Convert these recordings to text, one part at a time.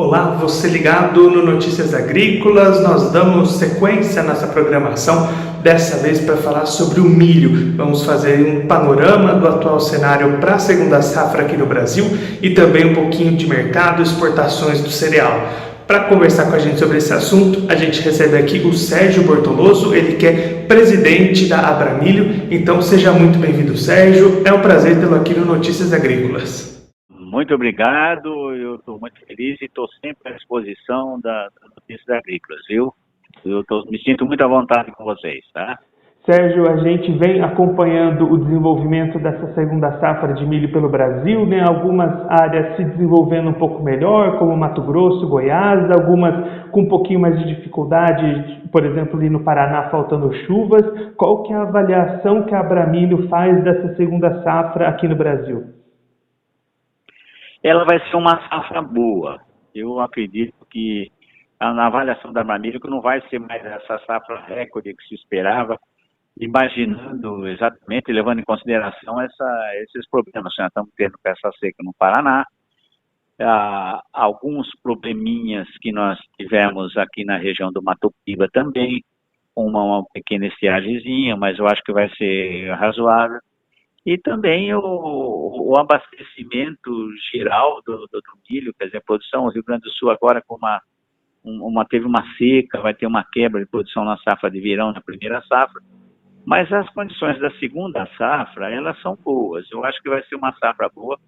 Olá, você ligado no Notícias Agrícolas, nós damos sequência à nossa programação, dessa vez para falar sobre o milho. Vamos fazer um panorama do atual cenário para a segunda safra aqui no Brasil e também um pouquinho de mercado e exportações do cereal. Para conversar com a gente sobre esse assunto, a gente recebe aqui o Sérgio Bortoloso, ele que é presidente da Abramilho. Então seja muito bem-vindo, Sérgio, é um prazer tê-lo aqui no Notícias Agrícolas. Muito obrigado, eu estou muito feliz e estou sempre à disposição das Notícias Agrícolas, viu? Me sinto muito à vontade com vocês, tá? Sérgio, a gente vem acompanhando o desenvolvimento dessa segunda safra de milho pelo Brasil, né? Algumas áreas se desenvolvendo um pouco melhor, como Mato Grosso, Goiás, algumas com um pouquinho mais de dificuldade, por exemplo, ali no Paraná faltando chuvas. Qual que é a avaliação que a Abramilho faz dessa segunda safra aqui no Brasil? Ela vai ser uma safra boa. Eu acredito que na avaliação da Abramilho que não vai ser mais essa safra recorde que se esperava, imaginando exatamente, levando em consideração esses problemas que nós estamos tendo com essa seca no Paraná, alguns probleminhas que nós tivemos aqui na região do Mato Piba também, uma pequena estiagemzinha, mas eu acho que vai ser razoável. E também o abastecimento geral do milho, quer dizer, a produção, o Rio Grande do Sul agora com teve uma seca, vai ter uma quebra de produção na safra de verão, na primeira safra, mas as condições da segunda safra, elas são boas. Eu acho que vai ser uma safra boa,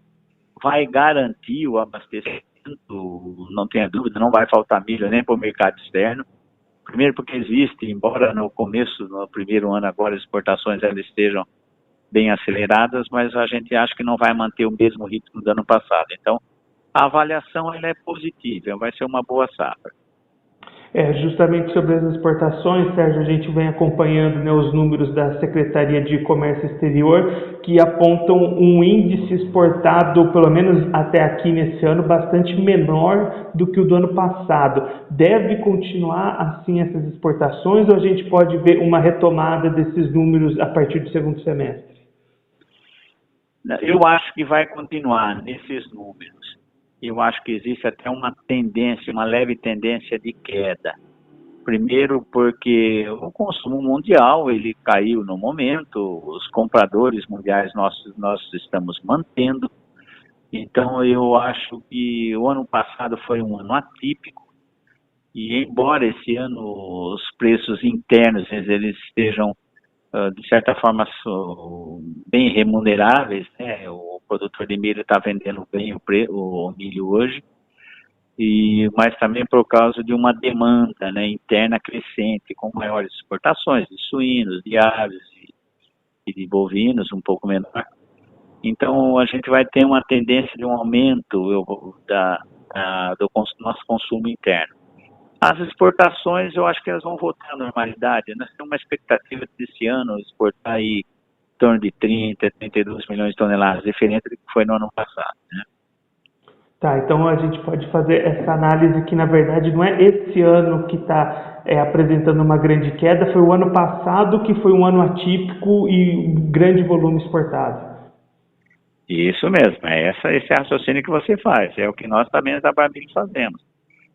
vai garantir o abastecimento, não tenha dúvida, não vai faltar milho nem para o mercado externo. Primeiro porque existe, embora no começo, no primeiro ano agora, as exportações elas estejam bem aceleradas, mas a gente acha que não vai manter o mesmo ritmo do ano passado. Então, a avaliação ela é positiva, vai ser uma boa safra. Justamente sobre as exportações, Sérgio, a gente vem acompanhando, né, os números da Secretaria de Comércio Exterior, que apontam um índice exportado, pelo menos até aqui nesse ano, bastante menor do que o do ano passado. Deve continuar assim essas exportações ou a gente pode ver uma retomada desses números a partir do segundo semestre? Eu acho que vai continuar nesses números. Eu acho que existe até uma tendência, uma leve tendência de queda. Primeiro porque o consumo mundial, ele caiu no momento, os compradores mundiais nós estamos mantendo. Então eu acho que o ano passado foi um ano atípico e embora esse ano os preços internos eles estejam de certa forma bem remuneráveis, né? O produtor de milho está vendendo bem o milho hoje, mas também por causa de uma demanda, né, interna crescente, com maiores exportações de suínos, de aves e de bovinos, um pouco menor. Então a gente vai ter uma tendência de um aumento do nosso consumo interno. As exportações, eu acho que elas vão voltar à normalidade. Nós temos uma expectativa desse ano exportar aí em torno de 30, 32 milhões de toneladas, diferente do que foi no ano passado, né? Tá, então a gente pode fazer essa análise que, na verdade, não é esse ano que está apresentando uma grande queda, foi o ano passado que foi um ano atípico e grande volume exportado. Isso mesmo, esse raciocínio que você faz, é o que nós também da Abramilho fazemos.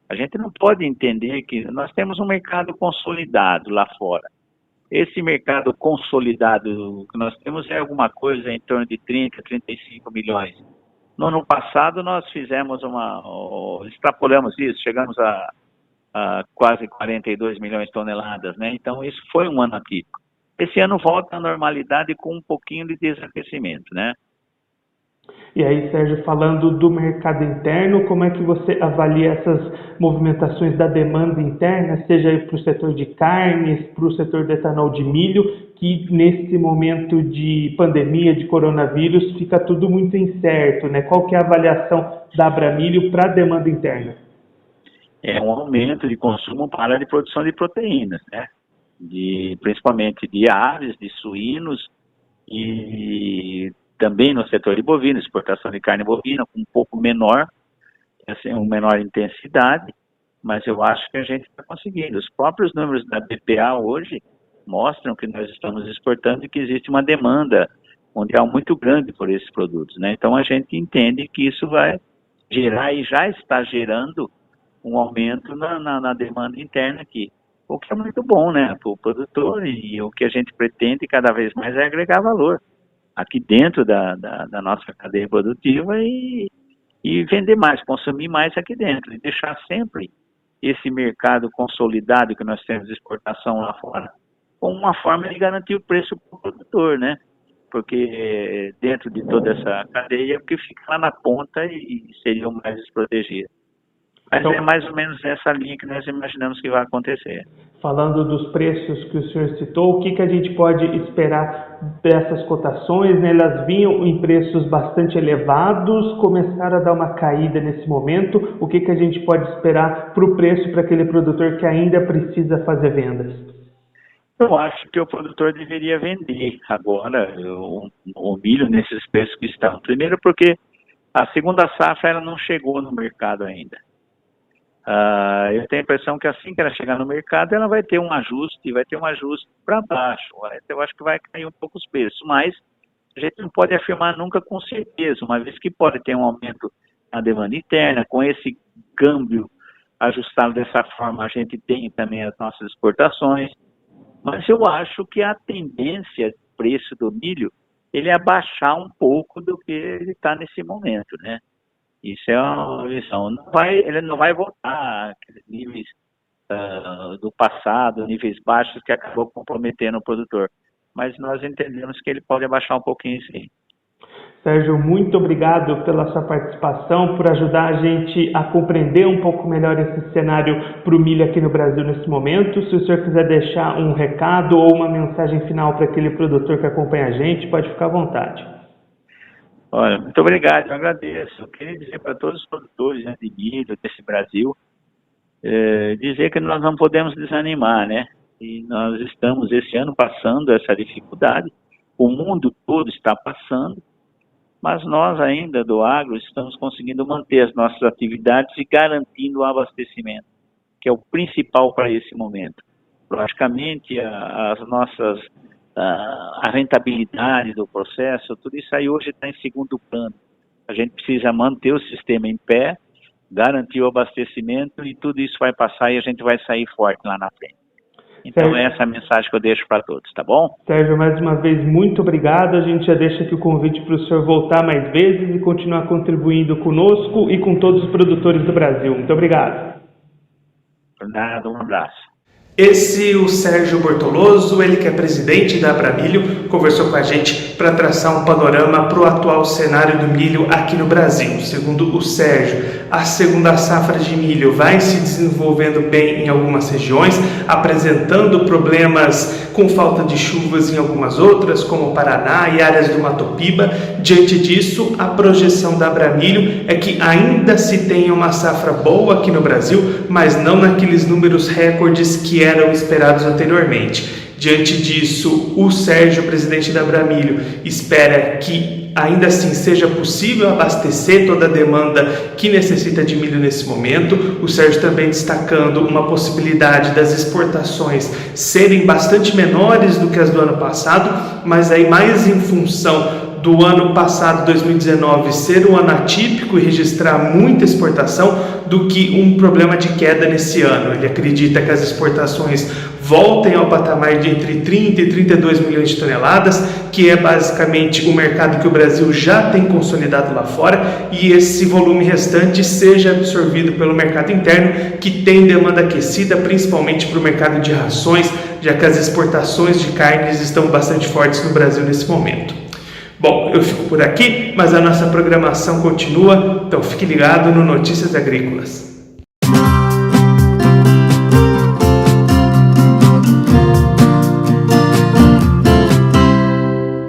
A gente não pode entender que nós temos um mercado consolidado lá fora. Esse mercado consolidado que nós temos é alguma coisa em torno de 30, 35 milhões. No ano passado nós extrapolamos isso, chegamos a quase 42 milhões de toneladas, né? Então isso foi um ano atípico. Esse ano volta à normalidade com um pouquinho de desaquecimento, né? E aí, Sérgio, falando do mercado interno, como é que você avalia essas movimentações da demanda interna, seja para o setor de carnes, para o setor de etanol de milho, que nesse momento de pandemia, de coronavírus, fica tudo muito incerto, né? Qual que é a avaliação da Abramilho para a demanda interna? É um aumento de consumo para de produção de proteínas, né? Principalmente de aves, de suínos e também no setor de bovino, exportação de carne bovina com um pouco menor, assim, uma menor intensidade, mas eu acho que a gente está conseguindo. Os próprios números da BPA hoje mostram que nós estamos exportando e que existe uma demanda mundial muito grande por esses produtos, né? Então a gente entende que isso vai gerar e já está gerando um aumento na demanda interna aqui. O que é muito bom, né, para o produtor, e o que a gente pretende cada vez mais é agregar valor aqui dentro da nossa cadeia produtiva e vender mais, consumir mais aqui dentro, e deixar sempre esse mercado consolidado que nós temos de exportação lá fora, como uma forma de garantir o preço para o produtor, né? Porque dentro de toda essa cadeia, porque fica lá na ponta e seriam mais desprotegidos. Mas então, é mais ou menos essa linha que nós imaginamos que vai acontecer. Falando dos preços que o senhor citou, o que a gente pode esperar dessas cotações, né? Elas vinham em preços bastante elevados, começaram a dar uma caída nesse momento. O que a gente pode esperar para o preço para aquele produtor que ainda precisa fazer vendas? Eu acho que o produtor deveria vender agora o milho nesses preços que estão. Primeiro porque a segunda safra ela não chegou no mercado ainda. Eu tenho a impressão que assim que ela chegar no mercado, ela vai ter um ajuste para baixo. Eu acho que vai cair um pouco os preços, mas a gente não pode afirmar nunca com certeza, uma vez que pode ter um aumento na demanda interna, com esse câmbio ajustado dessa forma, a gente tem também as nossas exportações, mas eu acho que a tendência do preço do milho, ele é abaixar um pouco do que ele está nesse momento, né? Isso é uma visão. Ele não vai voltar àqueles níveis do passado, níveis baixos que acabou comprometendo o produtor. Mas nós entendemos que ele pode abaixar um pouquinho sim. Sérgio, muito obrigado pela sua participação, por ajudar a gente a compreender um pouco melhor esse cenário para o milho aqui no Brasil nesse momento. Se o senhor quiser deixar um recado ou uma mensagem final para aquele produtor que acompanha a gente, pode ficar à vontade. Olha, muito obrigado, eu agradeço. Eu queria dizer para todos os produtores, né, de milho desse Brasil, dizer que nós não podemos desanimar, né? E nós estamos esse ano passando essa dificuldade, o mundo todo está passando, mas nós ainda do agro estamos conseguindo manter as nossas atividades e garantindo o abastecimento, que é o principal para esse momento. Logicamente, a rentabilidade do processo, tudo isso aí hoje está em segundo plano. A gente precisa manter o sistema em pé, garantir o abastecimento e tudo isso vai passar e a gente vai sair forte lá na frente. Então Sérgio, essa é a mensagem que eu deixo para todos, tá bom? Sérgio, mais uma vez, muito obrigado. A gente já deixa aqui o convite para o senhor voltar mais vezes e continuar contribuindo conosco e com todos os produtores do Brasil. Muito obrigado. Por nada, um abraço. Esse, o Sérgio Bortoloso, ele que é presidente da Abramilho, conversou com a gente para traçar um panorama para o atual cenário do milho aqui no Brasil. Segundo o Sérgio, a segunda safra de milho vai se desenvolvendo bem em algumas regiões, apresentando problemas com falta de chuvas em algumas outras, como o Paraná e áreas do Mato Piba. Diante disso, a projeção da Abramilho é que ainda se tenha uma safra boa aqui no Brasil, mas não naqueles números recordes que eram esperados anteriormente. Diante disso, o Sérgio, presidente da Abramilho, espera que ainda assim seja possível abastecer toda a demanda que necessita de milho nesse momento. O Sérgio também destacando uma possibilidade das exportações serem bastante menores do que as do ano passado, mas aí mais em função do ano passado, 2019, ser um ano atípico e registrar muita exportação do que um problema de queda nesse ano. Ele acredita que as exportações voltem ao patamar de entre 30 e 32 milhões de toneladas, que é basicamente o mercado que o Brasil já tem consolidado lá fora, e esse volume restante seja absorvido pelo mercado interno, que tem demanda aquecida, principalmente para o mercado de rações, já que as exportações de carnes estão bastante fortes no Brasil nesse momento. Bom, eu fico por aqui, mas a nossa programação continua, então fique ligado no Notícias Agrícolas.